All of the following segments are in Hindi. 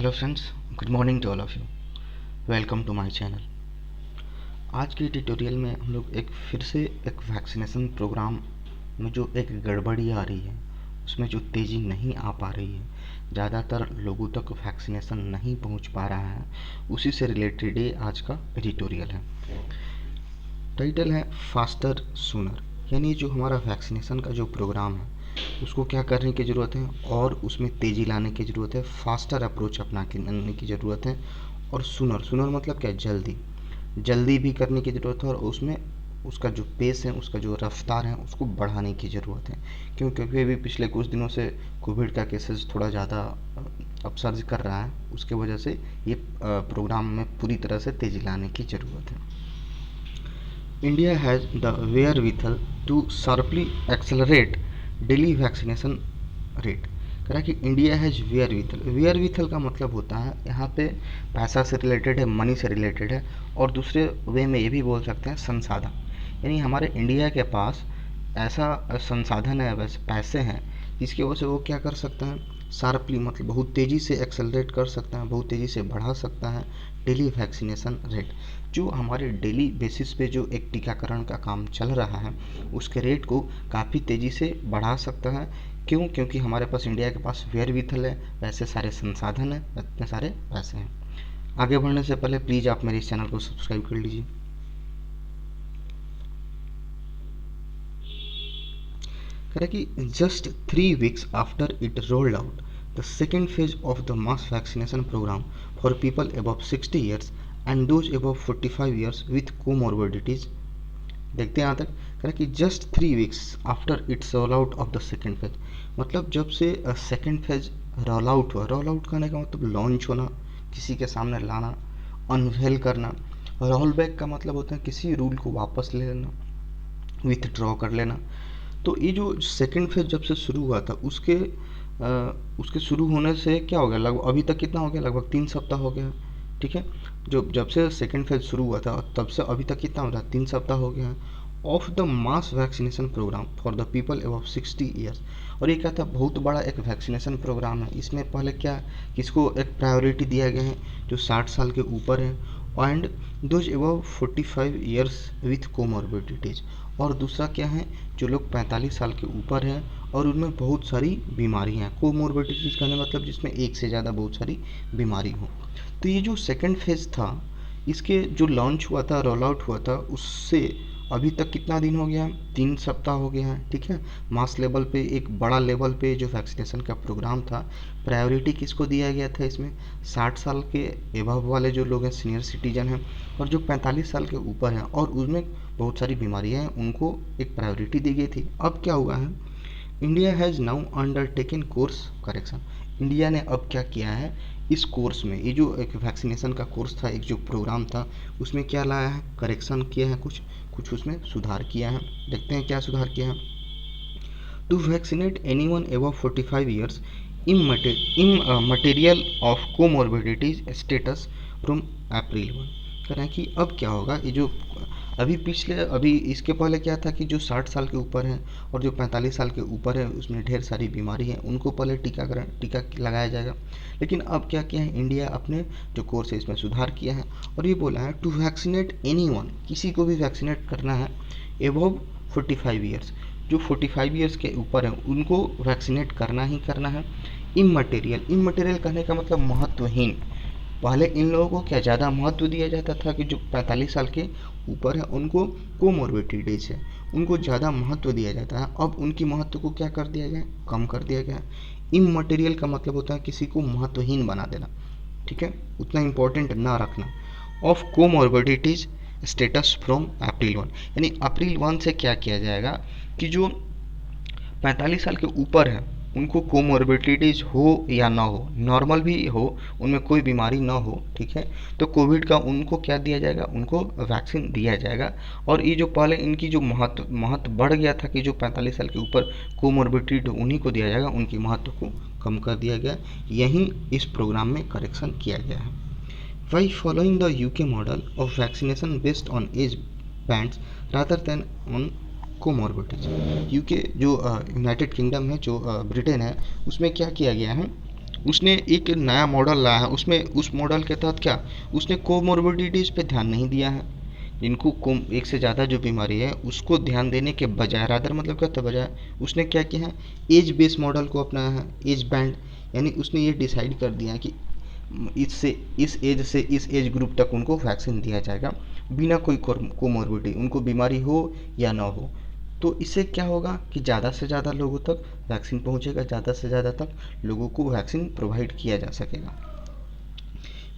Hello friends, good morning to all of you. Welcome to my channel. आज के ट्यूटोरियल में हम लोग फिर से एक वैक्सीनेशन प्रोग्राम में जो एक गड़बड़ी आ रही है, उसमें जो तेज़ी नहीं आ पा रही है, ज़्यादातर लोगों तक वैक्सीनेशन नहीं पहुंच पा रहा है, उसी से रिलेटेड ये आज का एडिटोरियल है। टाइटल है फास्टर सूनर, यानी जो हमारा वैक्सीनेशन का जो प्रोग्राम है उसको क्या करने की ज़रूरत है और उसमें तेज़ी लाने की ज़रूरत है, फास्टर अप्रोच अपनाने की ज़रूरत है। और सूनर सूनर मतलब क्या, जल्दी जल्दी भी करने की ज़रूरत है और उसमें उसका जो पेस है, उसका जो रफ्तार है, उसको बढ़ाने की ज़रूरत है। क्योंकि अभी पिछले कुछ दिनों से कोविड का केसेस थोड़ा ज़्यादा अपसर्ज कर रहा है, उसके वजह से ये प्रोग्राम में पूरी तरह से तेज़ी लाने की ज़रूरत है। India has the wherewithal to sharply accelerate daily vaccination rate। कह रहा कि इंडिया हैज वेयर विथल का मतलब होता है यहाँ पे पैसा से रिलेटेड है, मनी से रिलेटेड है, और दूसरे वे में ये भी बोल सकते हैं संसाधन। यानी हमारे इंडिया के पास ऐसा संसाधन है, वैसे पैसे हैं जिसकी वजह से वो क्या कर सकते हैं, शार्पली मतलब बहुत तेज़ी से एक्सेलरेट कर सकता है, बहुत तेज़ी से बढ़ा सकता है डेली वैक्सीनेशन रेट। जो हमारे डेली बेसिस पे जो एक टीकाकरण का काम चल रहा है उसके रेट को काफ़ी तेज़ी से बढ़ा सकता है। क्यों? क्योंकि हमारे पास इंडिया के पास वेयरविथल है, वैसे सारे संसाधन हैं, इतने सारे पैसे हैं। आगे बढ़ने से पहले प्लीज़ आप मेरे इस चैनल को सब्सक्राइब कर लीजिए। कह रहा कि just 3 weeks after it rolled out the second phase of the mass vaccination programme for people above 60 years and those above 45 years with comorbidities. देखते हैं यहाँ तक। कह रहा कि just 3 weeks after its roll out of the second phase, मतलब जब से सेकेंड फेज रोल आउट हुआ, रोल आउट करने का मतलब लॉन्च होना, किसी के सामने लाना, अनवेल करना। रोल बैक का मतलब होता है किसी रूल को वापस ले लेना, विथड्रॉ कर लेना। तो ये जो सेकेंड फेज जब से शुरू हुआ था उसके शुरू होने से क्या हो गया, लगभग अभी तक कितना हो गया, लगभग 3 सप्ताह हो गया। ठीक है, जो जब से सेकेंड फेज शुरू हुआ था तब से अभी तक कितना हो रहा है, 3 सप्ताह हो गया है of the mass vaccination programme for the people above 60 years. और ये क्या था, बहुत बड़ा एक वैक्सीनेशन प्रोग्राम है। इसमें पहले क्या, किसको एक प्रायोरिटी दिया गया है, जो 60 साल के ऊपर है, and those above 45 years with comorbidities. और दूसरा क्या है, जो लोग 45 साल के ऊपर हैं और उनमें बहुत सारी बीमारियाँ हैं। कोमोर्बिडिटीज का मतलब जिसमें एक से ज़्यादा बहुत सारी बीमारी हो। तो ये जो सेकंड फेज था, इसके जो लॉन्च हुआ था, रोल आउट हुआ था, उससे अभी तक कितना दिन हो गया, 3 सप्ताह हो गया है। ठीक है, मास लेवल पे एक बड़ा लेवल पे जो वैक्सीनेशन का प्रोग्राम था, प्रायोरिटी किसको दिया गया था इसमें, 60 साल के एबव वाले जो लोग हैं, सीनियर सिटीजन हैं, और जो 45 साल के ऊपर हैं और उसमें बहुत सारी बीमारियां हैं, उनको एक प्रायोरिटी दी गई थी। अब क्या हुआ है, India has now undertaken course correction. India ने अब क्या किया है, इस कोर्स में, ये जो एक वैक्सीनेशन का कोर्स था, एक जो प्रोग्राम था, उसमें क्या लाया है, करेक्शन किया है, कुछ कुछ उसमें सुधार किया है। देखते हैं क्या सुधार किया है। To vaccinate anyone above 45 years in material of comorbidities status from April 1। कह रहे हैं कि अब क्या होगा, ये जो अभी इसके पहले क्या था कि जो 60 साल के ऊपर हैं और जो 45 साल के ऊपर है, उसमें ढेर सारी बीमारी है, उनको पहले टीका लगाया जाएगा। लेकिन अब क्या किया है, इंडिया अपने जो कोर्स है इसमें सुधार किया है और ये बोला है टू वैक्सीनेट एनी वन, किसी को भी वैक्सीनेट करना है एबव 45 ईयर्स, जो 45 ईयर्स के ऊपर हैं उनको वैक्सीनेट करना ही करना है। इमटेरियल कहने का मतलब महत्वहीन। पहले इन लोगों को क्या ज़्यादा महत्व दिया जाता था कि जो 45 साल के ऊपर है उनको कोमोर्बिडिटीज है, उनको ज़्यादा महत्व दिया जाता है। अब उनकी महत्व को क्या कर दिया गया, कम कर दिया गया। इमटेरियल का मतलब होता है किसी को महत्वहीन बना देना, ठीक है, उतना इम्पोर्टेंट ना रखना। Of comorbidities status from April 1, यानी अप्रैल 1 से क्या किया जाएगा कि जो 45 साल के ऊपर है उनको कोमोर्बिडिटीज हो या ना हो, नॉर्मल भी हो, उनमें कोई बीमारी ना हो, ठीक है, तो कोविड का उनको क्या दिया जाएगा, उनको वैक्सीन दिया जाएगा। और ये जो पहले इनकी जो महत्व बढ़ गया था कि जो 45 साल के ऊपर कोमोर्बिडिटी उन्हीं को दिया जाएगा, उनकी महत्व को कम कर दिया गया। यही इस प्रोग्राम में करेक्शन किया गया है। By following the UK model of vaccination based on age bands rather than on comorbidities, UK जो यूनाइटेड किंगडम है, जो ब्रिटेन है, उसमें क्या किया गया है, उसने एक नया मॉडल लाया है, उसमें उस मॉडल के तहत क्या, उसने कोमोर्बिडिटीज़ पे ध्यान नहीं दिया है। जिनको एक से ज़्यादा जो बीमारी है उसको ध्यान देने के बजाय, रादर मतलब क्या था, बजाय उसने क्या किया है, एज बेस मॉडल को अपनाया है, एज बैंड। यानी उसने ये डिसाइड कर दिया है कि इससे इस एज से इस एज ग्रुप तक उनको वैक्सीन दिया जाएगा बिना कोई कोमोर्बिडिटी, उनको बीमारी हो या ना हो। तो इससे क्या होगा कि ज़्यादा से ज़्यादा लोगों तक वैक्सीन पहुंचेगा, ज़्यादा से ज़्यादा तक लोगों को वैक्सीन प्रोवाइड किया जा सकेगा।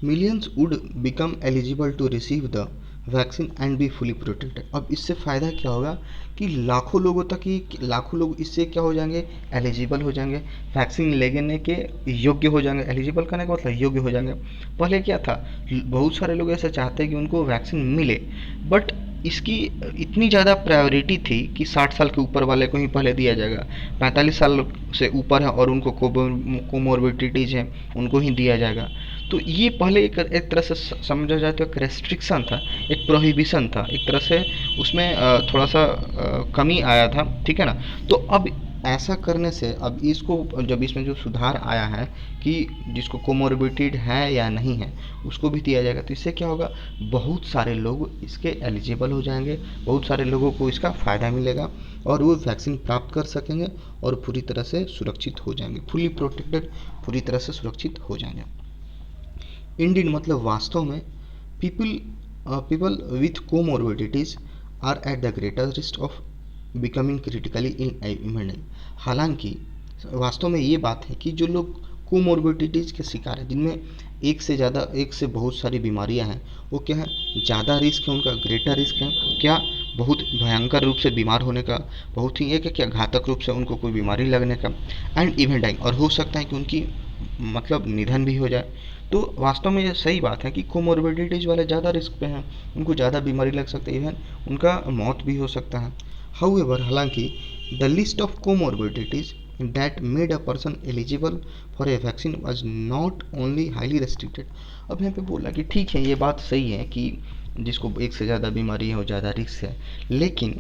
Millions would become eligible to receive the vaccine and be fully protected. अब इससे फ़ायदा क्या होगा कि लाखों लोगों तक ही, लाखों लोग इससे क्या हो जाएंगे, एलिजिबल हो जाएंगे, वैक्सीन लेने के योग्य हो जाएंगे। एलिजिबल करने का मतलब योग्य हो जाएंगे। पहले क्या था, बहुत सारे लोग ऐसे चाहते हैं कि उनको वैक्सीन मिले, बट इसकी इतनी ज़्यादा प्रायोरिटी थी कि 60 साल के ऊपर वाले को ही पहले दिया जाएगा, 45 साल से ऊपर है और उनको कोमोर्बिडिटीज़ हैं उनको ही दिया जाएगा। तो ये पहले एक तरह से समझा जाए तो एक रेस्ट्रिक्शन था, एक प्रोहिबिशन था एक तरह से, उसमें थोड़ा सा कमी आया था, ठीक है ना। तो अब ऐसा करने से अब इसको, जब इसमें जो सुधार आया है कि जिसको कोमोर्बिडिटी है या नहीं है उसको भी दिया जाएगा, तो इससे क्या होगा, बहुत सारे लोग इसके एलिजिबल हो जाएंगे, बहुत सारे लोगों को इसका फ़ायदा मिलेगा और वो वैक्सीन प्राप्त कर सकेंगे और पूरी तरह से सुरक्षित हो जाएंगे, फुली प्रोटेक्टेड, पूरी तरह से सुरक्षित हो जाएंगे। इंडियन मतलब वास्तव में people with comorbidities are at the greater risk of becoming critically unable. हालांकि वास्तव में ये बात है कि जो लोग कोमोर्बिडिटीज़ के शिकार हैं, जिनमें एक से बहुत सारी बीमारियां हैं, वो क्या है, ज़्यादा रिस्क है उनका, ग्रेटर रिस्क है क्या, बहुत भयंकर रूप से बीमार होने का, बहुत ही एक क्या घातक रूप से उनको कोई बीमारी लगने का, एंड इवन डाइंग, और हो सकता है कि उनकी मतलब निधन भी हो जाए। तो वास्तव में ये सही बात है कि कोमोर्बिडिटीज़ वाले ज़्यादा रिस्क पे हैं, उनको ज़्यादा बीमारी लग सकती है, इवन उनका मौत भी हो सकता है। हाउएवर, हालांकि the list of comorbidities that made a person eligible for a vaccine was not only highly restricted। अब यहाँ पे बोला कि ठीक है, ये बात सही है कि जिसको एक से ज़्यादा बीमारी है वो ज़्यादा रिस्क है, लेकिन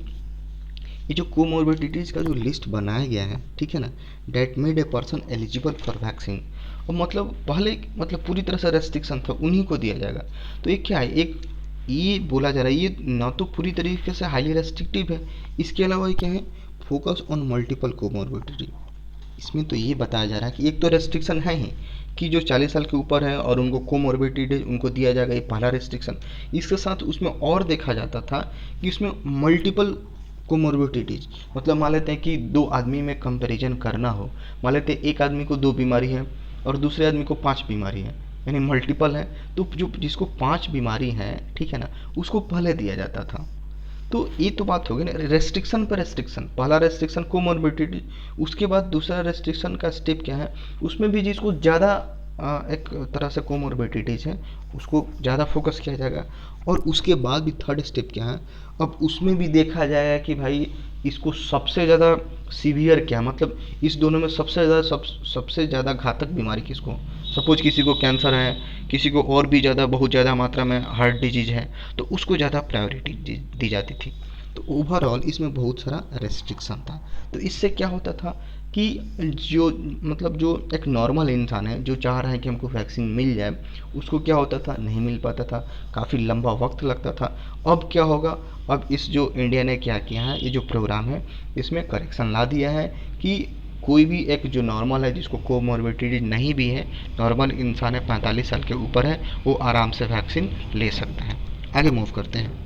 ये जो कोमोर्बिडिटीज़ का जो लिस्ट बनाया गया है, ठीक है ना, that made a person eligible for vaccine, और मतलब पहले मतलब पूरी तरह से रेस्ट्रिक्शन था, उन्हीं को दिया जाएगा। तो ये क्या है, एक ये बोला जा रहा है ये ना तो पूरी तरीके से हाईली रेस्ट्रिक्टिव है, इसके अलावा ये क्या है, फोकस ऑन मल्टीपल कोमोर्बिडिटी। इसमें तो ये बताया जा रहा है कि एक तो रेस्ट्रिक्शन है ही कि जो 40 साल के ऊपर है और उनको कोमोर्बिडिटी उनको दिया जाएगा, ये पहला रेस्ट्रिक्शन। इसके साथ उसमें और देखा जाता था कि उसमें मल्टीपल कोमोर्बिडिटीज, मतलब मान लेते हैं कि दो आदमी में कंपैरिजन करना हो, मान लेते हैं एक आदमी को 2 बीमारी है और दूसरे आदमी को 5 बीमारी है, यानी मल्टीपल है, तो जो जिसको 5 बीमारी है, ठीक है ना, उसको पहले दिया जाता था। तो ये तो बात होगी ना, रेस्ट्रिक्शन पर रेस्ट्रिक्शन, पहला रेस्ट्रिक्शन कोमोर्बिडिटी, उसके बाद दूसरा रेस्ट्रिक्शन का स्टेप क्या है, उसमें भी जिसको ज़्यादा एक तरह से कोमोर्बिडिटीज है उसको ज़्यादा फोकस किया जाएगा, और उसके बाद भी थर्ड स्टेप क्या है, अब उसमें भी देखा जाएगा कि भाई इसको सबसे ज़्यादा सीवियर क्या, मतलब इस दोनों में सबसे ज़्यादा घातक बीमारी किसको, सपोज किसी को कैंसर है, किसी को और भी ज़्यादा बहुत ज़्यादा मात्रा में हार्ट डिजीज है, तो उसको ज़्यादा प्रायोरिटी दी जाती थी। तो ओवरऑल इसमें बहुत सारा रेस्ट्रिक्शन था। तो इससे क्या होता था कि जो मतलब जो एक नॉर्मल इंसान है जो चाह रहा है कि हमको वैक्सीन मिल जाए, उसको क्या होता था, नहीं मिल पाता था, काफ़ी लंबा वक्त लगता था। अब क्या होगा, अब इस जो इंडिया ने क्या किया है, ये जो प्रोग्राम है इसमें करेक्शन ला दिया है कि कोई भी एक जो नॉर्मल है, जिसको कोमोर्बिडिटी नहीं भी है, नॉर्मल इंसान है, 45 साल के ऊपर है, वो आराम से वैक्सीन ले सकता है। आगे मूव करते हैं।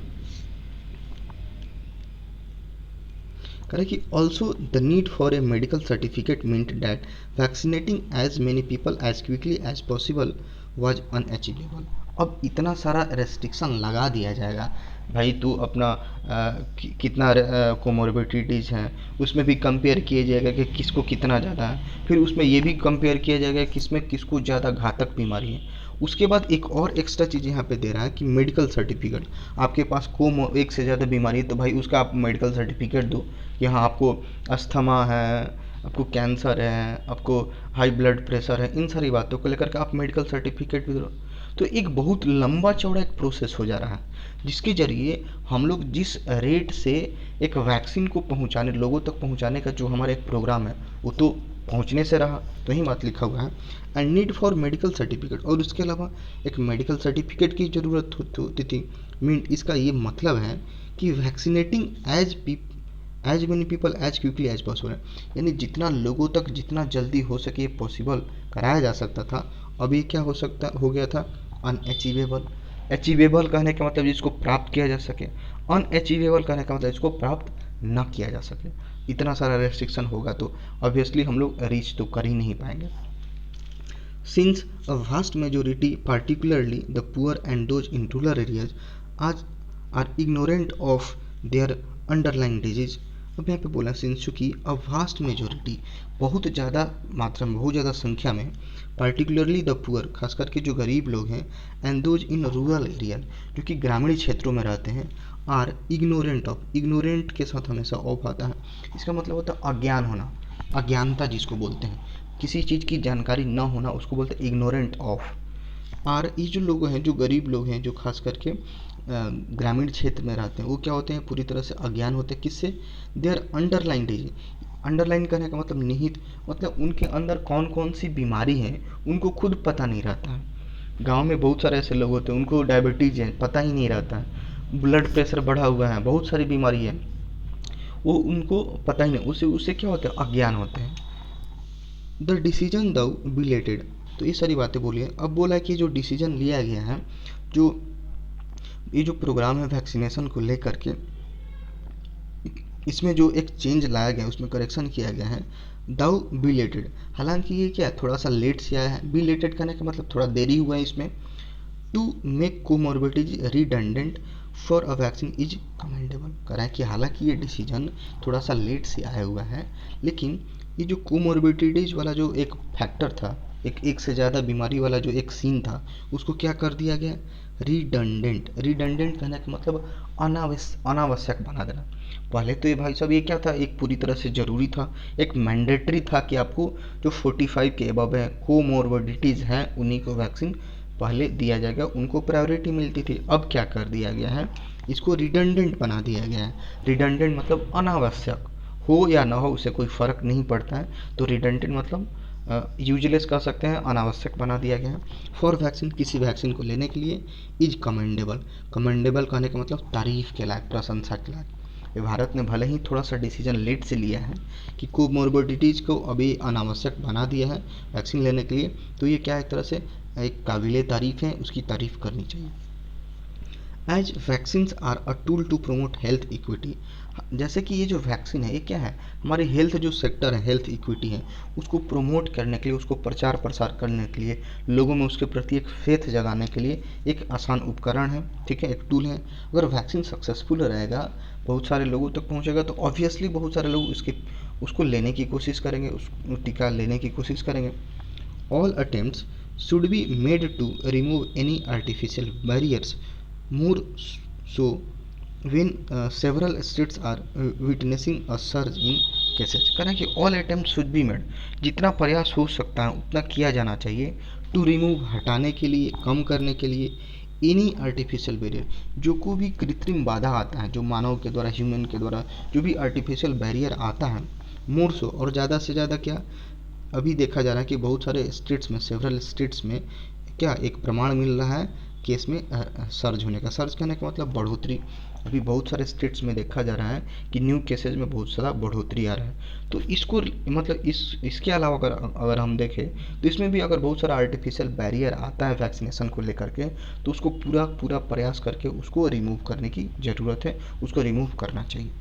करें कि also the need for a medical certificate meant that vaccinating as many people as quickly as possible was unachievable. अब इतना सारा रेस्ट्रिक्शन लगा दिया जाएगा, भाई तू अपना कितना कोमोर्बिडिटीज़ हैं उसमें भी कंपेयर किया जाएगा कि किसको कितना ज़्यादा है, फिर उसमें ये भी कंपेयर किया जाएगा किसमें किसको ज़्यादा घातक बीमारी है। उसके बाद एक और एक्स्ट्रा चीज़ यहाँ पे दे रहा है कि मेडिकल सर्टिफिकेट, आपके पास एक से ज़्यादा बीमारी है तो भाई उसका आप मेडिकल सर्टिफिकेट दो कि हाँ आपको अस्थमा है, आपको कैंसर है, आपको हाई ब्लड प्रेशर है, इन सारी बातों को लेकर के आप मेडिकल सर्टिफिकेट भी दो। तो एक बहुत लंबा चौड़ा एक प्रोसेस हो जा रहा है, जिसके ज़रिए हम लोग जिस रेट से एक वैक्सीन को पहुंचाने, लोगों तक पहुंचाने का जो हमारा एक प्रोग्राम है, वो तो पहुंचने से रहा, तो यही बात लिखा हुआ है। And need for medical certificate, और उसके अलावा एक मेडिकल सर्टिफिकेट की ज़रूरत होती थी। मीन इसका ये मतलब है कि vaccinating as many people as quickly as possible है, यानी जितना लोगों तक जितना जल्दी हो सके ये पॉसिबल कराया जा सकता था, अब ये क्या हो गया था, अनअचीवेबल। अचीवेबल कहने का मतलब जिसको प्राप्त किया जा सके, अनअचीवेबल कहने का मतलब जिसको प्राप्त न किया जा सके। इतना सारा रेस्ट्रिक्शन होगा तो ऑब्वियसली हम लोग रीच तो कर ही नहीं पाएंगे। Since a vast majority, particularly the poor and those in rural areas, are ignorant of their underlying disease। अब यहाँ पे बोला सिंस चूँकि अ वास्ट मेजोरिटी, बहुत ज़्यादा मात्रा में, बहुत ज़्यादा संख्या में, पार्टिकुलरली द पुअर, खास करके जो गरीब लोग हैं, and those in rural area, जो कि ग्रामीण क्षेत्रों में रहते हैं, आर इग्नोरेंट ऑफ, इग्नोरेंट के साथ हमेशा ऑफ आता है, इसका मतलब होता है अज्ञान होना, अज्ञानता जिसको बोलते हैं, किसी चीज़ की जानकारी न होना, उसको बोलते हैं इग्नोरेंट ऑफ। और ये जो लोग हैं, जो गरीब लोग हैं, जो खास करके ग्रामीण क्षेत्र में रहते हैं, वो क्या होते हैं, पूरी तरह से अज्ञान होते हैं। किससे? They are underline disease. Underline करने का मतलब निहित, मतलब उनके अंदर कौन कौन सी बीमारी है उनको खुद पता नहीं रहता है। गांव में बहुत सारे ऐसे लोग होते हैं, उनको डायबिटीज़ है, पता ही नहीं रहता है, ब्लड प्रेशर बढ़ा हुआ है, बहुत सारी बीमारी है, वो उनको पता ही नहीं, उससे क्या होता है, अज्ञान होते हैं। द डिसीजन दाउ बिलेटेड, तो ये सारी बातें बोली है। अब बोला है कि जो डिसीजन लिया गया है, जो ये जो प्रोग्राम है वैक्सीनेशन को लेकर के, इसमें जो एक चेंज लाया गया है, उसमें करेक्शन किया गया है, दाउ बिलेटेड। हालांकि ये क्या है, थोड़ा सा लेट से आया है। बिलेटेड करने का मतलब थोड़ा देरी हुआ है इसमें। To make comorbidities redundant for a vaccine is commendable, कह रहा है कि हालांकि ये डिसीजन थोड़ा सा लेट से आया हुआ है, लेकिन ये जो कोमोर्बिडिटीज वाला जो एक फैक्टर था, एक से ज़्यादा बीमारी वाला जो एक सीन था, उसको क्या कर दिया गया, रिडंडेंट। रिडंडेंट कहने का मतलब अनावश्यक बना देना। पहले तो ये भाई साहब ये क्या था, एक पूरी तरह से ज़रूरी था, एक मैंडेटरी था कि आपको जो 45 के अबव है, कोमोर्बिडिटीज़ हैं, उन्हीं को वैक्सीन पहले दिया जाएगा, उनको प्रायोरिटी मिलती थी। अब क्या कर दिया गया है, इसको रिडंडेंट बना दिया गया है। रिडंडेंट मतलब अनावश्यक, हो या ना हो उससे कोई फ़र्क नहीं पड़ता है, तो रिडंडेंट मतलब यूजलेस कह सकते हैं, अनावश्यक बना दिया गया है। फॉर वैक्सीन, किसी वैक्सीन को लेने के लिए, इज कमेंडेबल। कमेंडेबल कहने का मतलब तारीफ़ के लायक, प्रशंसा के लायक। भारत ने भले ही थोड़ा सा डिसीजन लेट से लिया है कि कोमोर्बिडिटीज़ को अभी अनावश्यक बना दिया है वैक्सीन लेने के लिए, तो ये क्या एक तरह से एक काबिले तारीफ़ है, उसकी तारीफ़ करनी चाहिए। As vaccines are a tool to promote health equity, जैसे कि ये जो वैक्सीन है, ये क्या है, हमारे हेल्थ जो सेक्टर है, हेल्थ इक्विटी है, उसको प्रमोट करने के लिए, उसको प्रचार प्रसार करने के लिए, लोगों में उसके प्रति एक फेथ जगाने के लिए एक आसान उपकरण है, ठीक है, एक टूल है। अगर वैक्सीन सक्सेसफुल रहेगा, बहुत सारे लोगों तक पहुंचेगा, तो ऑब्वियसली बहुत सारे लोग उसको लेने की कोशिश करेंगे, उस टीका लेने की कोशिश करेंगे। All attempts should be made to remove any artificial barriers, more so when several states are witnessing a surge in cases। कहना कि all attempt should be made, जितना प्रयास हो सकता है उतना किया जाना चाहिए, टू रिमूव, हटाने के लिए, कम करने के लिए, एनी आर्टिफिशियल बैरियर, जो कोई भी कृत्रिम बाधा आता है, जो मानव के द्वारा, ह्यूमन के द्वारा जो भी आर्टिफिशियल बैरियर आता है, मोर सो, और ज़्यादा से ज़्यादा क्या, अभी देखा जा रहा है कि बहुत सारे स्टेट्स में, सेवरल स्टेट्स में क्या एक प्रमाण मिल रहा है केस में सर्ज होने का। सर्ज कहने का मतलब बढ़ोतरी। अभी बहुत सारे स्टेट्स में देखा जा रहा है कि न्यू केसेज में बहुत ज़्यादा बढ़ोतरी आ रहा है। तो इसको मतलब इसके अलावा अगर हम देखें, तो इसमें भी अगर बहुत सारा आर्टिफिशियल बैरियर आता है वैक्सीनेशन को लेकर के, तो उसको पूरा प्रयास करके उसको रिमूव करने की ज़रूरत है, उसको रिमूव करना चाहिए।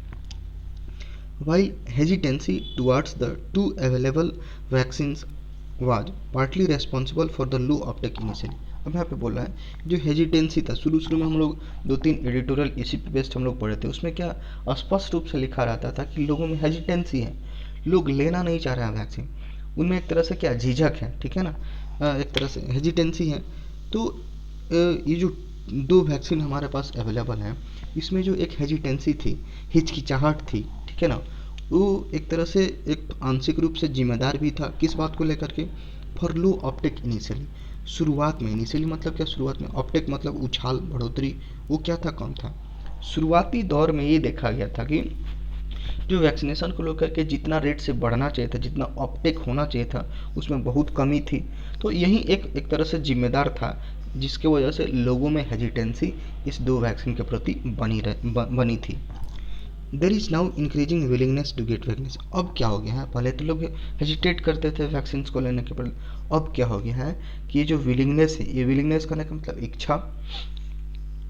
While hesitancy towards the two available vaccines was partly responsible for the low uptake initially। अब यहाँ पे बोल रहा है जो हेजिटेंसी था, शुरू में हम लोग 2-3 एडिटोरियल इसी पे बेस्ड हम लोग पढ़े थे, उसमें क्या स्पष्ट रूप से लिखा रहता था कि लोगों में हेजिटेंसी है, लोग लेना नहीं चाह रहे हैं वैक्सीन, उनमें एक तरह से क्या झिझक है, ठीक है ना, एक तरह से हेजिटेंसी है। तो ये जो 2 वैक्सीन हमारे पास अवेलेबल हैं, इसमें जो एक हेजिटेंसी थी, हिचकिचाहट थी, ठीक है ना, वो एक तरह से एक आंशिक रूप से जिम्मेदार भी था, किस बात को लेकर के, फॉर लो अपटेक इनिशियली, शुरुआत में। इनिशियली मतलब क्या, शुरुआत में, अपटेक मतलब उछाल, बढ़ोतरी, वो क्या था, कम था। शुरुआती दौर में ये देखा गया था कि जो वैक्सीनेशन को लेकर के जितना रेट से बढ़ना चाहिए था, जितना अपटेक होना चाहिए था, उसमें बहुत कमी थी। तो यही एक तरह से जिम्मेदार था, जिसके वजह से लोगों में हेजिटेंसी इस दो वैक्सीन के प्रति बनी थी। There is now increasing willingness to get vaccine. अब क्या हो गया है, पहले तो लोग हेजिटेट करते थे वैक्सीन को लेने के प्रति, अब क्या हो गया है कि ये जो विलिंगनेस है, ये विलिंगनेस करने का मतलब इच्छा,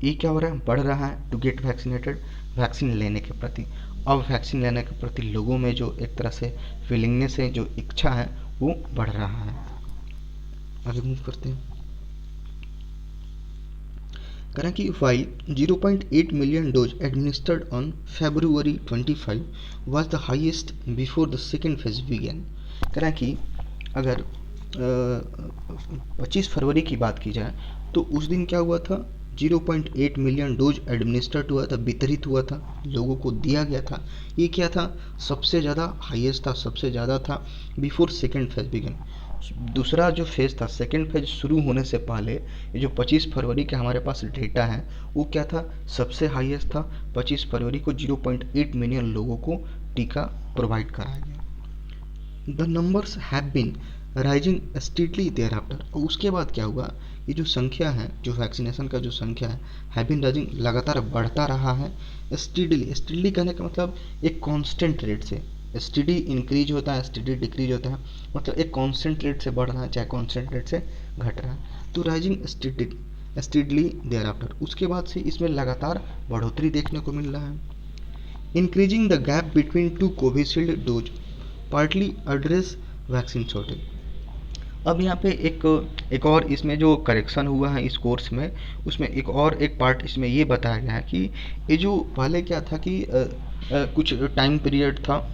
ये क्या हो रहा है, बढ़ रहा है टू गेट वैक्सीनेटेड, वैक्सीन लेने के प्रति। अब वैक्सीन लेने के प्रति लोगों में जो एक तरह से विलिंगनेस है, जो इच्छा है, वो बढ़ रहा है। आगे मूव करते हैं। करें कि while 0.8 million dose administered on February 25 was the highest before the second phase began। करें कि अगर 25 फरवरी की बात की जाए तो उस दिन क्या हुआ था, 0.8 मिलियन डोज एडमिनिस्टर्ड हुआ था, वितरित हुआ था, लोगों को दिया गया था। ये क्या था, सबसे ज़्यादा हाईएस्ट था, सबसे ज़्यादा था बिफोर सेकेंड फेज बिगन। दूसरा जो फेज़ था, सेकेंड फेज शुरू होने से पहले, ये जो 25 फरवरी के हमारे पास डेटा है, वो क्या था, सबसे हाईएस्ट था। 25 फरवरी को 0.8 मिलियन लोगों को टीका प्रोवाइड कराया गया। The numbers have been rising steadily thereafter. और उसके बाद क्या हुआ, ये जो संख्या है, जो वैक्सीनेशन का जो संख्या है, हैव बीन राइजिंग, लगातार बढ़ता रहा है। स्टीडली, स्टीडली कहने का मतलब एक कांस्टेंट रेट से, स्टडी इंक्रीज होता है, स्टडी डिक्रीज होता है, मतलब एक कांस्टेंट रेट से बढ़ रहा है, चाहे कांस्टेंट रेट से घट रहा है। तो राइजिंग स्टीडली देयर आफ्टर, उसके बाद से इसमें लगातार बढ़ोतरी देखने को मिल रहा है। Increasing the gap between two Covishield dose partly address vaccine shortage. अब यहाँ पे एक और इसमें जो करेक्शन हुआ है इस कोर्स में, उसमें एक पार्ट इसमें ये बताया गया है कि ये जो पहले क्या था कि कुछ टाइम पीरियड था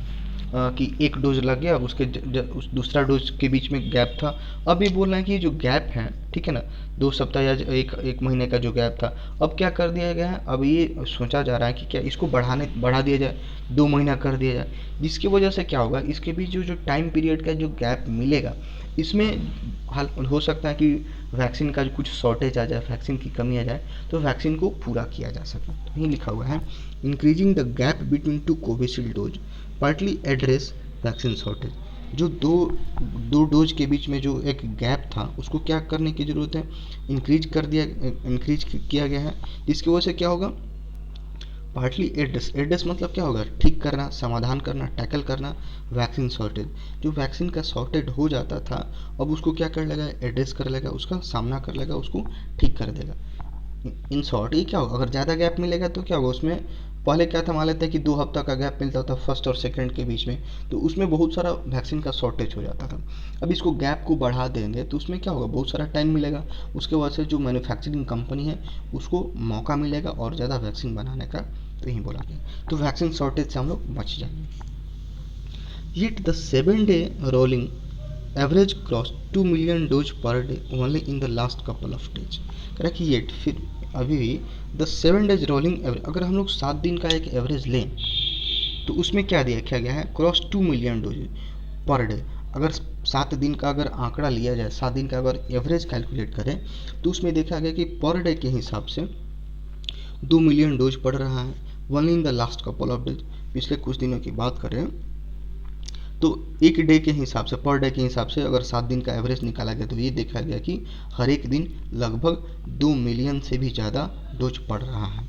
कि एक डोज लग गया, उसके उस दूसरा डोज के बीच में गैप था। अब ये बोल रहे हैं कि जो गैप है, ठीक है ना, 2 सप्ताह या एक महीने का जो गैप था, अब क्या कर दिया गया है, अब ये सोचा जा रहा है कि क्या इसको बढ़ा दिया जाए, 2 महीना कर दिया जाए, जिसकी वजह से क्या होगा, इसके बीच जो टाइम पीरियड का जो गैप मिलेगा, इसमें हो सकता है कि वैक्सीन का कुछ शॉर्टेज आ जाए, वैक्सीन की कमी आ जाए, तो वैक्सीन को पूरा किया जा सके। तो यही लिखा हुआ है, increasing the gap between two Covishield dose partly address vaccine shortage. जो दो डोज के बीच में जो एक गैप था, उसको क्या करने की ज़रूरत है, इंक्रीज किया गया है, जिसकी वजह से क्या होगा, पार्टली एड्रेस मतलब क्या होगा, ठीक करना, समाधान करना, टैकल करना वैक्सीन शॉर्टेज। जो वैक्सीन का शॉर्टेज हो जाता था, अब उसको क्या कर लेगा, एड्रेस कर लेगा, उसका सामना कर लेगा, उसको ठीक कर देगा। इन शॉर्ट ये क्या होगा, अगर ज़्यादा गैप मिलेगा तो क्या होगा, उसमें पहले क्या था, मान लेते हैं कि 2 हफ्ता का गैप मिलता था फर्स्ट और सेकंड के बीच में, तो उसमें बहुत सारा वैक्सीन का शॉर्टेज हो जाता था। अब इसको गैप को बढ़ा देंगे तो उसमें क्या होगा, बहुत सारा टाइम मिलेगा, उसके वजह से जो मैन्युफैक्चरिंग कंपनी है उसको मौका मिलेगा और ज़्यादा वैक्सीन बनाने का, तो यही बोला गया। तो वैक्सीन शॉर्टेज से हम लोग बच जाएंगे। Yet the 7-day rolling average cross 2 million dose per day only in the last couple of days. कह रहा कि येट, फिर अभी भी द 7 days रोलिंग एवरेज, अगर हम लोग 7 दिन का एक एवरेज लें तो उसमें क्या देखा गया है, cross 2 million dose per day. अगर 7 दिन का अगर आंकड़ा लिया जाए, 7 दिन का अगर एवरेज कैलकुलेट करें, तो उसमें देखा गया कि पर डे के हिसाब से 2 मिलियन डोज पड़ रहा है only in the last couple of days. पिछले कुछ दिनों की बात करें तो एक डे के हिसाब से, पर डे के हिसाब से अगर 7 दिन का एवरेज निकाला गया तो ये देखा गया कि हर एक दिन लगभग 2 मिलियन से भी ज़्यादा डोज पड़ रहा है।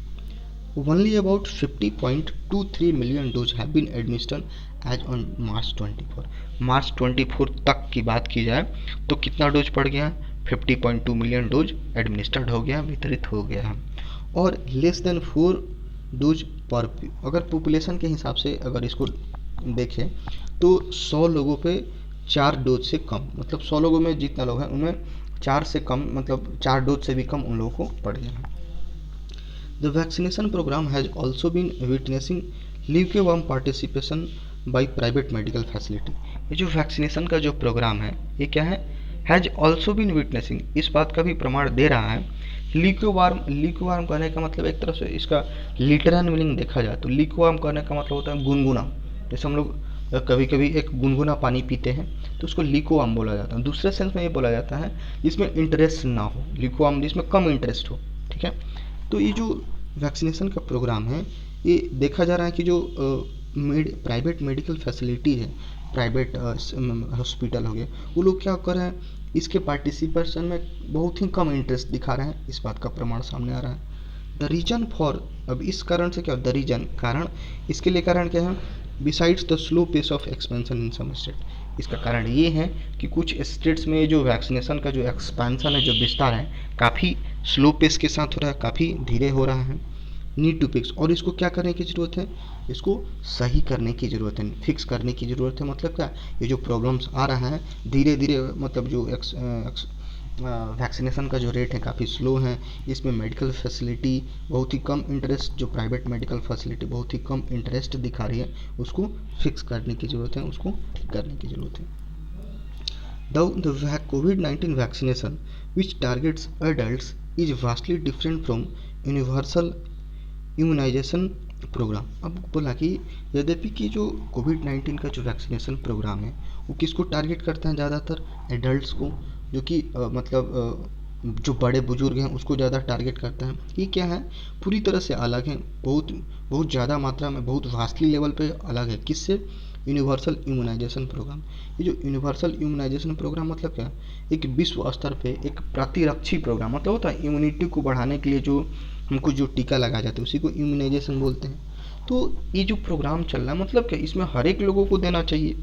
Only about 50.23 million dose have been administered as on March 24। March 24 तक की बात की जाए तो कितना डोज पड़ गया है, 50.2 मिलियन डोज एडमिनिस्टर्ड हो गया, वितरित हो गया है। और लेस देन 4 डोज पर, अगर पॉपुलेशन के हिसाब से अगर इसको देखें तो 100 लोगों पे 4 डोज से कम, मतलब 100 लोगों में जितना लोग हैं उनमें 4 से कम, मतलब 4 डोज से भी कम उन लोगों को पड़ गया है। The vaccination programme has also been witnessing lukewarm participation by private medical facility. ये जो वैक्सीनेशन का जो प्रोग्राम है, ये क्या है, हैज़ ऑल्सो बीन विटनेसिंग, इस बात का भी प्रमाण दे रहा है। ल्यूकेवर्म कहने का मतलब एक तरह से इसका लिटरल मीनिंग देखा जाए तो ल्यूकेवर्म कहने का मतलब होता है गुनगुना। जैसे हम लोग कभी कभी एक गुनगुना पानी पीते हैं तो उसको ल्यूकेवर्म बोला जाता है। दूसरे सेंस में ये बोला जाता है जिसमें इंटरेस्ट ना हो, ल्यूकेवर्म जिसमें कम इंटरेस्ट हो, ठीक है। तो ये जो वैक्सीनेशन का प्रोग्राम है, ये देखा जा रहा है कि जो प्राइवेट मेडिकल फैसिलिटी है, प्राइवेट हॉस्पिटल हो गए, वो लोग क्या कर रहे हैं, इसके पार्टिसिपेशन में बहुत ही कम इंटरेस्ट दिखा रहे हैं। इस बात का प्रमाण सामने आ रहा है। द रीजन फॉर, अब इस कारण से क्या, द रीजन कारण, इसके लिए कारण क्या है, besides the slow pace of expansion in some state, इसका कारण ये है कि कुछ स्टेट्स में जो वैक्सीनेशन का जो एक्सपेंशन है, जो विस्तार है, काफ़ी स्लो पेस के साथ हो रहा है, काफ़ी धीरे हो रहा है। नीड टू फिक्स, और इसको क्या करने की ज़रूरत है, इसको सही करने की ज़रूरत है, फिक्स करने की ज़रूरत है। मतलब क्या, ये जो प्रॉब्लम्स आ रहा है धीरे धीरे, मतलब जो वैक्सीनेशन का जो रेट है काफ़ी स्लो है, इसमें मेडिकल फैसिलिटी बहुत ही कम इंटरेस्ट, जो प्राइवेट मेडिकल फैसिलिटी बहुत ही कम इंटरेस्ट दिखा रही है, उसको फिक्स करने की ज़रूरत है, उसको ठीक करने की ज़रूरत है। The COVID-19 vaccination, which targets adults, is vastly different from universal immunisation programme. अब बोला कि यद्यपि कि जो कोविड-19 का जो वैक्सीनेशन प्रोग्राम है वो किसको टारगेट करता है, ज़्यादातर एडल्ट्स को, जो कि जो बड़े बुजुर्ग हैं उसको ज़्यादा टारगेट करता है। ये क्या है, पूरी तरह से अलग है, बहुत बहुत ज़्यादा मात्रा में, बहुत वास्टली लेवल पे अलग है। किससे, यूनिवर्सल इम्यूनाइजेशन प्रोग्राम। ये जो यूनिवर्सल इम्यूनाइजेशन प्रोग्राम मतलब क्या, एक विश्व स्तर पे एक प्रतिरक्षी प्रोग्राम, मतलब होता है इम्यूनिटी को बढ़ाने के लिए जो हमको जो टीका लगाया जाता है उसी को इम्यूनाइजेशन बोलते हैं। तो ये जो प्रोग्राम चल रहा है मतलब क्या, इसमें हर एक लोगों को देना चाहिए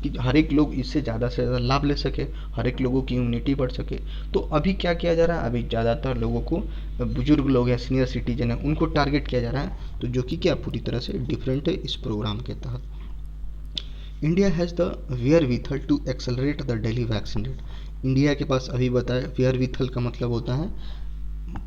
कि हर एक लोग इससे ज़्यादा से ज़्यादा लाभ ले सके, हर एक लोगों की इम्यूनिटी बढ़ सके। तो अभी क्या किया जा रहा है, अभी ज़्यादातर लोगों को, बुजुर्ग लोग हैं, सीनियर सिटीजन है, उनको टारगेट किया जा रहा है, तो जो कि क्या पूरी तरह से डिफरेंट है इस प्रोग्राम के तहत। India has the wherewithal to accelerate the daily vaccine rate. India के पास अभी बताया, वेयर विथल का मतलब होता है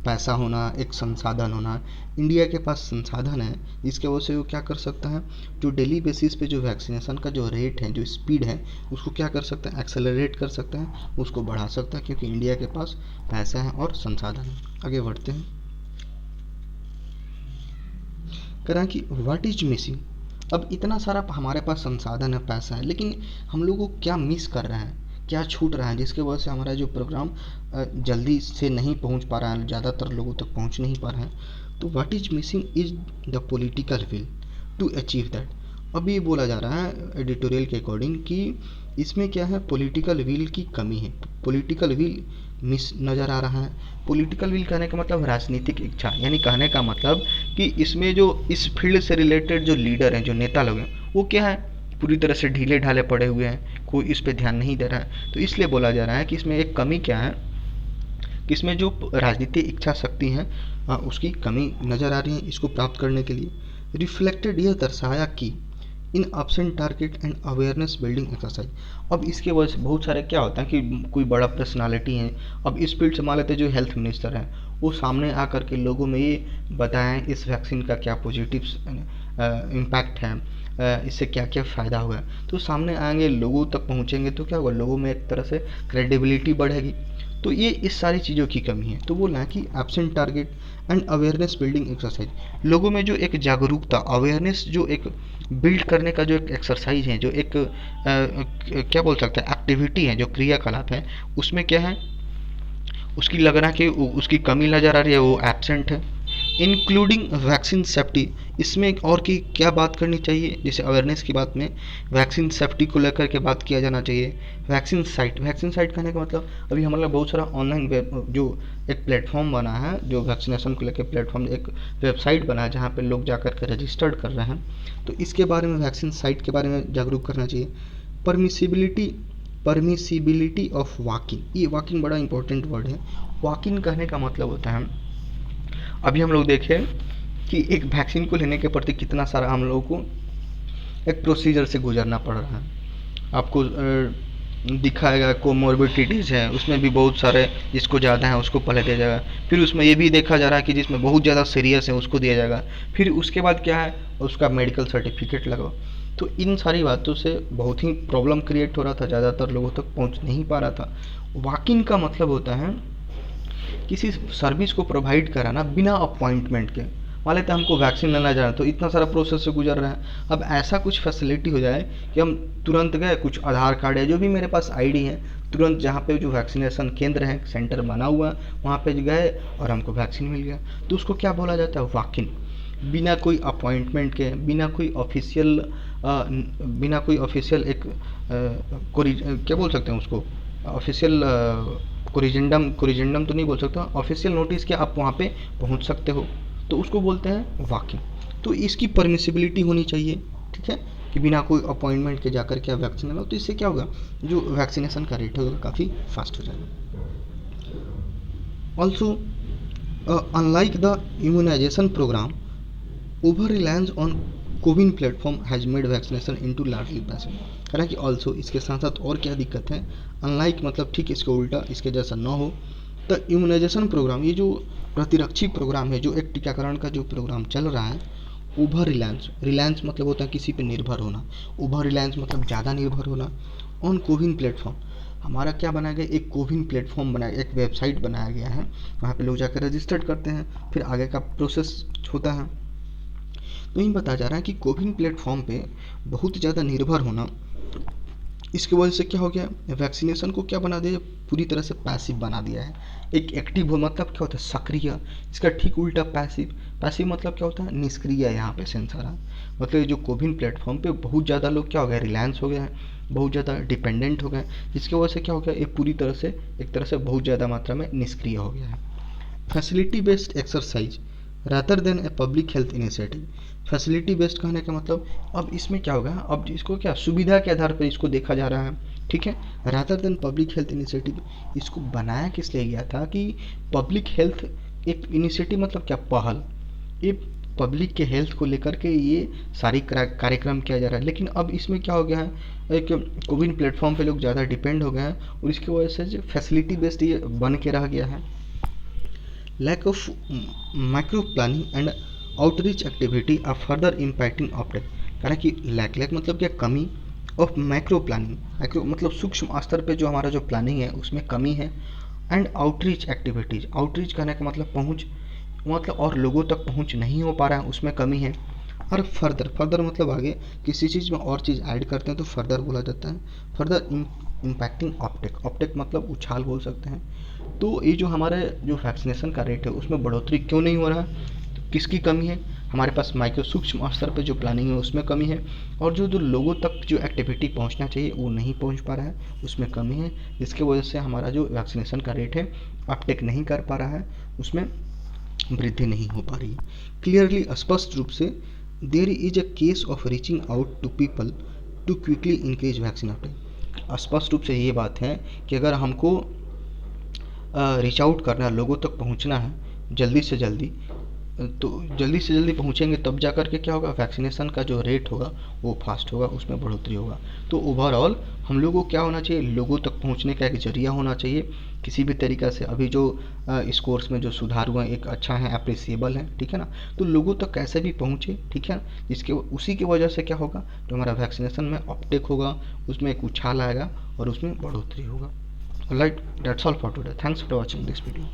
पैसा होना, एक संसाधन होना। इंडिया के पास संसाधन है जिसके वजह से वो क्या कर सकता है, जो डेली बेसिस पे जो वैक्सीनेशन का जो रेट है, जो स्पीड है, उसको क्या कर सकता है, एक्सेलरेट कर सकता है, उसको बढ़ा सकता है, क्योंकि इंडिया के पास पैसा है और संसाधन है। आगे बढ़ते हैं। करें कि व्हाट इज मिसिंग। अब इतना सारा हमारे पास संसाधन है, पैसा है, लेकिन हम लोग को क्या मिस कर रहे हैं, क्या छूट रहा है, जिसके वजह से हमारा जो प्रोग्राम जल्दी से नहीं पहुंच पा रहा है, ज़्यादातर लोगों तक पहुंच नहीं पा रहा है। तो what is missing is the political will to achieve that. अब ये बोला जा रहा है एडिटोरियल के अकॉर्डिंग कि इसमें क्या है, पॉलिटिकल विल की कमी है, पॉलिटिकल विल मिस नज़र आ रहा है। पॉलिटिकल विल कहने का मतलब राजनीतिक इच्छा, यानी कहने का मतलब कि इसमें जो इस फील्ड से रिलेटेड जो लीडर हैं, जो नेता लोग हैं, वो क्या है, पूरी तरह से ढीले ढाले पड़े हुए हैं, कोई इस पे ध्यान नहीं दे रहा है। तो इसलिए बोला जा रहा है कि इसमें एक कमी क्या है, कि इसमें जो राजनीतिक इच्छा शक्ति है उसकी कमी नज़र आ रही है इसको प्राप्त करने के लिए। रिफ्लेक्टेड, यह दर्शाया कि in absent target and awareness building exercise. अब इसके वजह से बहुत सारे क्या होता है कि कोई बड़ा पर्सनालिटी है, अब इस फील्ड से मान लेते हैं जो हेल्थ मिनिस्टर हैं, वो सामने आकर के लोगों में ये बताएं इस वैक्सीन का क्या पॉजिटिव इम्पैक्ट है, इससे क्या क्या फ़ायदा हुआ है, तो सामने आएंगे, लोगों तक पहुँचेंगे, तो क्या होगा, लोगों में एक तरह से क्रेडिबिलिटी बढ़ेगी। तो ये इस सारी चीज़ों की कमी है। तो बोलना है कि absent target and awareness building exercise, लोगों में जो एक जागरूकता, अवेयरनेस जो एक बिल्ड करने का जो एक एक्सरसाइज है, जो एक क्या बोल सकते हैं, एक्टिविटी है, जो क्रियाकलाप है, उसमें क्या है, उसकी लग रहा है कि उसकी कमी नज़र आ रही है, वो एब्सेंट है। इंक्लूडिंग वैक्सीन सेफ्टी, इसमें और की क्या बात करनी चाहिए, जैसे अवेयरनेस की बात में वैक्सीन सेफ्टी को लेकर के बात किया जाना चाहिए। वैक्सीन साइट, वैक्सीन साइट कहने का मतलब अभी हमारे बहुत सारा ऑनलाइन जो एक प्लेटफॉर्म बना है, जो वैक्सीनेशन को लेकर प्लेटफॉर्म, एक वेबसाइट बना है जहाँ पे लोग जाकर के रजिस्टर्ड कर रहे हैं, तो इसके बारे में, वैक्सीन साइट के बारे में जागरूक करना चाहिए। परमिसिबिलिटी ऑफ वॉकिंग, ये वॉकिंग बड़ा इंपॉर्टेंट वर्ड है। वॉकिंग कहने का मतलब होता है, अभी हम लोग देखें कि एक वैक्सीन को लेने के प्रति कितना सारा हम लोगों को एक प्रोसीजर से गुजरना पड़ रहा है। आपको दिखाएगा कोमोर्बिडिटीज़ है, उसमें भी बहुत सारे, जिसको ज़्यादा है उसको पहले दिया जाएगा, फिर उसमें ये भी देखा जा रहा है कि जिसमें बहुत ज़्यादा सीरियस है उसको दिया जाएगा, फिर उसके बाद क्या है, उसका मेडिकल सर्टिफिकेट लगाओ। तो इन सारी बातों से बहुत ही प्रॉब्लम क्रिएट हो रहा था, ज़्यादातर लोगों तक पहुँच नहीं पा रहा था। वॉक-इन का मतलब होता है किसी सर्विस को प्रोवाइड कराना बिना अपॉइंटमेंट के। मान लेते हैं हमको वैक्सीन लेना जाना, तो इतना सारा प्रोसेस से गुजर रहे हैं, अब ऐसा कुछ फैसिलिटी हो जाए कि हम तुरंत गए, कुछ आधार कार्ड है, जो भी मेरे पास आईडी है, तुरंत जहाँ पे जो वैक्सीनेशन केंद्र है, सेंटर बना हुआ, वहाँ पे गए और हमको वैक्सीन मिल गया। तो उसको क्या बोला जाता है, वॉक इन। बिना कोई अपॉइंटमेंट के, बिना कोई ऑफिशियल एक क्या बोल सकते हैं उसको, ऑफिशियल कोरिजेंडम तो नहीं बोल सकता, ऑफिशियल नोटिस के आप वहाँ पे पहुँच सकते हो, तो उसको बोलते हैं वॉकिंग। तो इसकी परमिसिबिलिटी होनी चाहिए, ठीक है, कि बिना कोई अपॉइंटमेंट के जाकर के आप वैक्सीन लगाओ। तो इससे क्या होगा, जो वैक्सीनेशन का रेट होगा काफ़ी फास्ट हो जाएगा। Also unlike the immunisation programme, over reliance on CoWIN platform has made vaccination into largely passive. हालांकि ऑल्सो इसके साथ साथ और क्या दिक्कत है, अनलाइक मतलब ठीक इसके उल्टा, इसके जैसा ना हो, तो इम्यूनाइजेशन प्रोग्राम, ये जो प्रतिरक्षी प्रोग्राम है, जो एक टीकाकरण का जो प्रोग्राम चल रहा है, ओवर रिलायंस, रिलायंस मतलब होता है किसी पे निर्भर होना, ओवर रिलायंस मतलब ज़्यादा निर्भर होना, ऑन कोविन प्लेटफॉर्म, हमारा क्या बनाया गया, एक कोविन प्लेटफॉर्म बनाया, एक वेबसाइट बनाया गया है, वहाँ पे लोग जाकर रजिस्टर्ड करते हैं, फिर आगे का प्रोसेस होता है। तो इन बताया जा रहा है कि कोविन प्लेटफॉर्म पे बहुत ज़्यादा निर्भर होना, इसकी वजह से क्या हो गया, वैक्सीनेशन को क्या बना दिया, पूरी तरह से पैसिव बना दिया है। एक एक्टिव हो मतलब क्या होता है, सक्रिय, इसका ठीक उल्टा पैसिव, पैसिव मतलब क्या होता है, निष्क्रिय। यहाँ पे सेंस आ रहा है, मतलब जो कोविन प्लेटफॉर्म पे बहुत ज़्यादा लोग क्या हो गया, रिलायंस हो गया है, बहुत ज़्यादा डिपेंडेंट हो गए, जिसकी वजह से क्या हो गया, ये पूरी तरह से एक तरह से बहुत ज़्यादा मात्रा में निष्क्रिय हो गया है। Facility based exercise rather than a public health initiative. Facility based कहने का मतलब, अब इसमें क्या होगा, अब इसको क्या सुविधा के आधार पर इसको देखा जा रहा है, ठीक है, rather than public health initiative. इसको बनाया किस लिए गया था कि पब्लिक हेल्थ, एक इनिशिएटिव मतलब क्या, पहल, ये पब्लिक के हेल्थ को लेकर के ये सारी कार्यक्रम किया जा रहा है। लेकिन अब इसमें क्या हो गया है, एक कोविन प्लेटफॉर्म पे लोग ज़्यादा डिपेंड हो गए हैं, और इसकी वजह से जो फैसिलिटी बेस्ड ये बन के रह गया है। Lack of micro planning and outreach activity are further impacting uptake। कारण कि लैक मतलब क्या, कमी, ऑफ माइक्रो प्लानिंग, माइक्रो मतलब सूक्ष्म स्तर पे जो हमारा जो प्लानिंग है उसमें कमी है, एंड आउटरीच एक्टिविटीज़, आउटरीच करने का मतलब पहुंच, मतलब और लोगों तक पहुंच नहीं हो पा रहा है, उसमें कमी है। और फर्दर, फर्दर मतलब आगे किसी चीज़ में और चीज़ ऐड करते हैं तो फर्दर बोला जाता है, फर्दर इम्पैक्टिंग ऑप्टेक, ऑप्टेक मतलब उछाल बोल सकते हैं। तो ये जो हमारे जो वैक्सीनेशन का रेट है उसमें बढ़ोतरी क्यों नहीं हो रहा है, तो किसकी कमी है, हमारे पास माइक्रो सूक्ष्म स्तर पर जो प्लानिंग है उसमें कमी है, और जो जो लोगों तक जो एक्टिविटी पहुंचना चाहिए वो नहीं पहुंच पा रहा है, उसमें कमी है, जिसकी वजह से हमारा जो वैक्सीनेशन का रेट है अपटेक नहीं कर पा रहा है, उसमें वृद्धि नहीं हो पा रही है। क्लियरली, स्पष्ट रूप से, there is a case of reaching out to people to quickly increase vaccine uptake. स्पष्ट रूप से ये बात है कि अगर हमको रीच आउट करना है, लोगों तक पहुंचना है जल्दी से जल्दी, तो जल्दी से जल्दी पहुंचेंगे तब जा कर के क्या होगा, वैक्सीनेशन का जो रेट होगा वो फास्ट होगा, उसमें बढ़ोतरी होगा। तो ओवरऑल हम लोगों को क्या होना चाहिए, लोगों तक पहुंचने का एक जरिया होना चाहिए किसी भी तरीक़ा से। अभी जो इस कोर्स में जो सुधार हुआ है एक अच्छा है, अप्रिसिएबल है, ठीक है ना, तो लोगों तक कैसे भी पहुँचे, ठीक है, इसके उसी की वजह से क्या होगा, तो हमारा वैक्सीनेशन में अपटेक होगा, उसमें एक उछाल आएगा और उसमें बढ़ोतरी होगा। Right, that's all for today, thanks for watching this video.